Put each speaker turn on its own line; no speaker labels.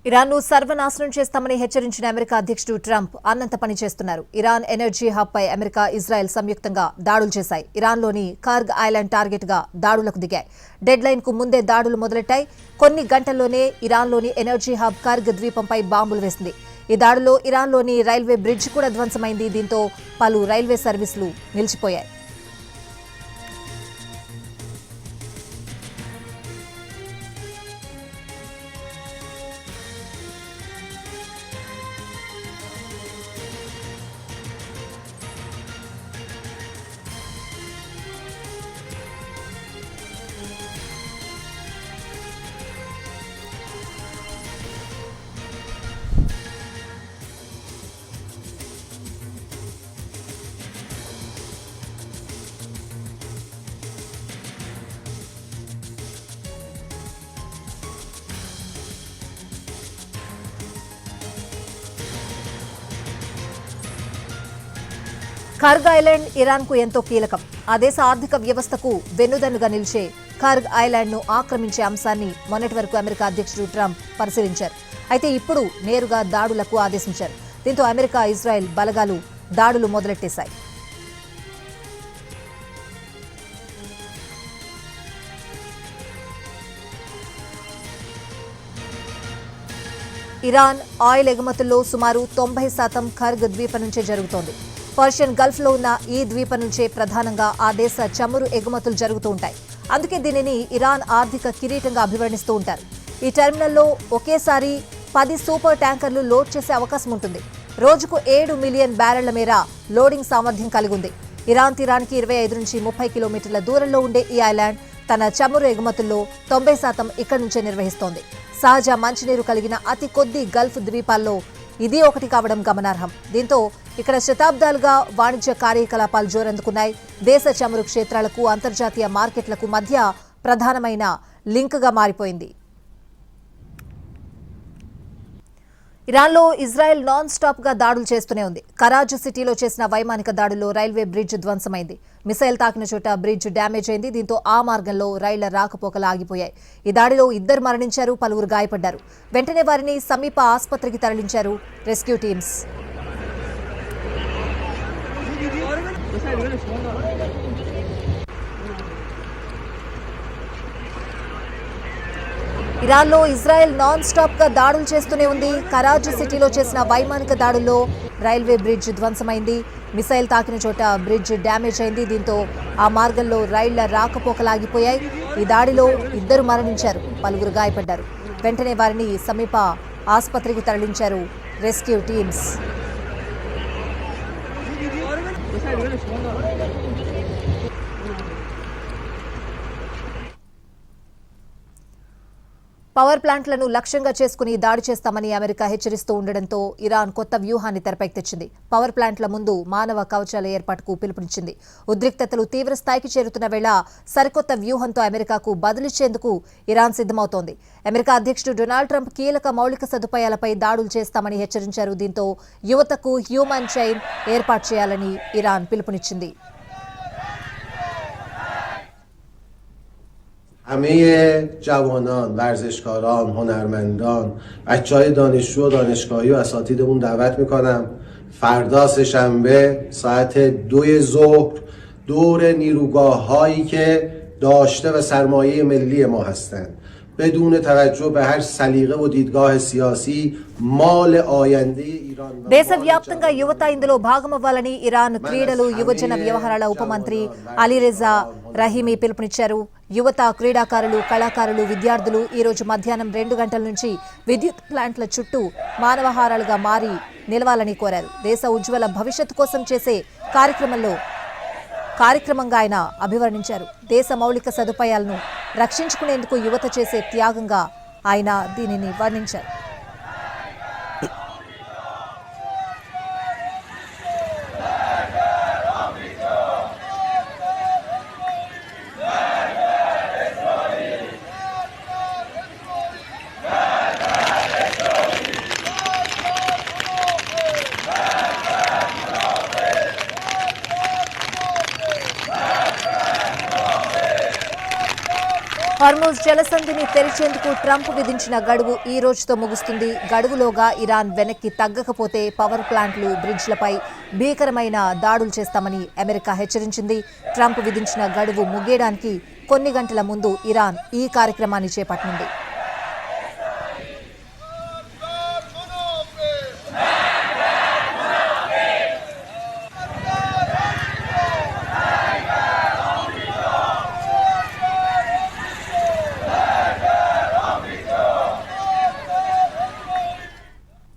ఇరాన్ను సర్వనాశనం చేస్తామని హెచ్చరించిన అమెరికా అధ్యక్షుడు ట్రంప్ అన్నంత పని చేస్తున్నారు. ఇరాన్ ఎనర్జీ హబ్ పై అమెరికా, ఇజ్రాయెల్ సంయుక్తంగా దాడులు చేశాయి. ఇరాన్లోని కార్గ్ ఐలాండ్ టార్గెట్ గా దాడులకు దిగాయి. డెడ్ లైన్ కు ముందే దాడులు మొదలెట్టాయి. కొన్ని గంటల్లోనే ఇరాన్లోని ఎనర్జీ హబ్ కార్గ్ ద్వీపంపై బాంబులు వేసింది. ఈ దాడిలో ఇరాన్లోని రైల్వే బ్రిడ్జ్ కూడా ధ్వంసమైంది. దీంతో పలు రైల్వే సర్వీసులు నిలిచిపోయాయి. కార్గ్ ఐలాండ్ ఇరాన్కు ఎంతో కీలకం. ఆ దేశ ఆర్థిక వ్యవస్థకు వెన్నుదన్నుగా నిలిచే కార్గ్ ఐలాండ్ను ఆక్రమించే అంశాన్ని మొన్నటి వరకు అమెరికా అధ్యక్షుడు ట్రంప్ పరిశీలించారు. అయితే ఇప్పుడు నేరుగా దాడులకు ఆదేశించారు. దీంతో అమెరికా, ఇజ్రాయెల్ బలగాలు దాడులు మొదలెట్టేశాయి. ఇరాన్ ఆయిల్ ఎగుమతుల్లో సుమారు 90% కార్గ్ ద్వీపం నుంచే జరుగుతోంది. పర్షియన్ గల్ఫ్ లో ఉన్న ఈ ద్వీపం నుంచే ప్రధానంగా ఆ దేశ చమురు ఎగుమతులు జరుగుతూ ఉంటాయి. అందుకే దీనిని ఇరాన్ ఆర్థిక కిరీటంగా అభివర్ణిస్తూ ఉంటారు. ఈ టెర్మినల్లో ఒకేసారి 10 సూపర్ ట్యాంకర్లు లోడ్ చేసే అవకాశం ఉంటుంది. రోజుకు 7 మిలియన్ బ్యారెళ్ల మేర లోడింగ్ సామర్థ్యం కలిగి ఉంది. ఇరాన్ తీరానికి 25 నుంచి 30 కిలోమీటర్ల దూరంలో ఉండే ఈ ఐలాండ్ తన చమురు ఎగుమతుల్లో 90% ఇక్కడి నుంచే నిర్వహిస్తోంది. సహజ మంచినీరు కలిగిన అతి కొద్ది గల్ఫ్ ద్వీపాల్లో ఇది ఒకటి కావడం గమనార్హం. దీంతో ఇక్కడ శతాబ్దాలుగా వాణిజ్య కార్యకలాపాలు జోరందుకున్నాయి. దేశ చమురు క్షేత్రాలకు, అంతర్జాతీయ మార్కెట్లకు మధ్య ప్రధానమైన లింక్గా మారిపోయింది. ఇరాన్లో ఇజ్రాయెల్ నాన్ స్టాప్ గా దాడులు చేస్తూనే ఉంది. కరాజ్ సిటీలో చేసిన వైమానిక దాడుల్లో రైల్వే బ్రిడ్జ్ ధ్వంసమైంది. మిసైల్ తాకిన చోట బ్రిడ్జ్ డ్యామేజ్ అయింది. దీంతో ఆ మార్గంలో రైళ్ల రాకపోకలు ఆగిపోయాయి. ఈ దాడిలో 2 మరణించారు, పలువురు గాయపడ్డారు. వెంటనే వారిని సమీప ఆసుపత్రికి తరలించారు రెస్క్యూ టీమ్స్. ఇరాన్లో ఇజ్రాయెల్ నాన్ స్టాప్ గా దాడులు చేస్తూనే ఉంది. కరాజ్ సిటీలో చేసిన వైమానిక దాడుల్లో రైల్వే బ్రిడ్జ్ ధ్వంసమైంది. మిసైల్ తాకిన చోట బ్రిడ్జ్ డ్యామేజ్ అయింది. దీంతో ఆ మార్గంలో రైళ్ల రాకపోకలాగిపోయాయి. ఈ దాడిలో 2 మరణించారు, పలువురు గాయపడ్డారు. వెంటనే వారిని సమీప ఆసుపత్రికి తరలించారు రెస్క్యూ టీమ్స్. పవర్ ప్లాంట్లను లక్ష్యంగా చేసుకుని దాడి చేస్తామని అమెరికా హెచ్చరిస్తూ ఉండడంతో ఇరాన్ కొత్త వ్యూహాన్ని తెరపైకి తెచ్చింది. పవర్ ప్లాంట్ల ముందు మానవ కవచాల ఏర్పాటుకు పిలుపునిచ్చింది. ఉద్రిక్తతలు తీవ్ర స్థాయికి చేరుతున్న వేళ సరికొత్త వ్యూహంతో అమెరికాకు బదులిచ్చేందుకు ఇరాన్ సిద్ధమవుతోంది. అమెరికా అధ్యక్షుడు డొనాల్డ్ ట్రంప్ కీలక మౌలిక సదుపాయాలపై దాడులు చేస్తామని హెచ్చరించారు. దీంతో యువతకు హ్యూమన్ చైన్ ఏర్పాటు చేయాలని ఇరాన్ పిలుపునిచ్చింది.
همه جوانان، ورزشکاران، هنرمندان، بچه‌های دانشجو و دانشگاهی و اساتیدمون دعوت میکنم فردا سه‌شنبه ساعت 2 ظهر دور نیروگاه‌هایی که داشته و سرمایه ملی ما هستند بدون توجه به هر سلیقه و دیدگاه سیاسی مال آینده ایران.
దేశవ్యాప్తంగా యువత ఇందులో భాగమవ్వాలని ఇరాన్ క్రీడలు, యువజన వ్యవహారాల ఉప మంత్రి అలీరెజా రహీమీ పిలుపునిచ్చారు. యువత, క్రీడాకారులు, కళాకారులు, విద్యార్థులు ఈ రోజు మధ్యాహ్నం 2 గంటల నుంచి విద్యుత్ ప్లాంట్ల చుట్టూ మానవహారాలుగా మారి నిలవాలని కోరారు. దేశ ఉజ్వల భవిష్యత్తు కోసం చేసే కార్యక్రమంగా ఆయన అభివర్ణించారు. దేశ మౌలిక సదుపాయాలను రక్షించుకునేందుకు యువత చేసే త్యాగంగా ఆయన దీనిని వర్ణించారు. హార్మోజ్ జలసంధిని తెరిచేందుకు ట్రంప్ విధించిన గడువు ఈ రోజుతో ముగుస్తుంది. గడువులోగా ఇరాన్ వెనక్కి తగ్గకపోతే పవర్ ప్లాంట్లు, బ్రిడ్జ్లపై భీకరమైన దాడులు చేస్తామని అమెరికా హెచ్చరించింది. ట్రంప్ విధించిన గడువు ముగియడానికి కొన్ని గంటల ముందు ఇరాన్ ఈ కార్యక్రమాన్ని చేపట్టనుంది.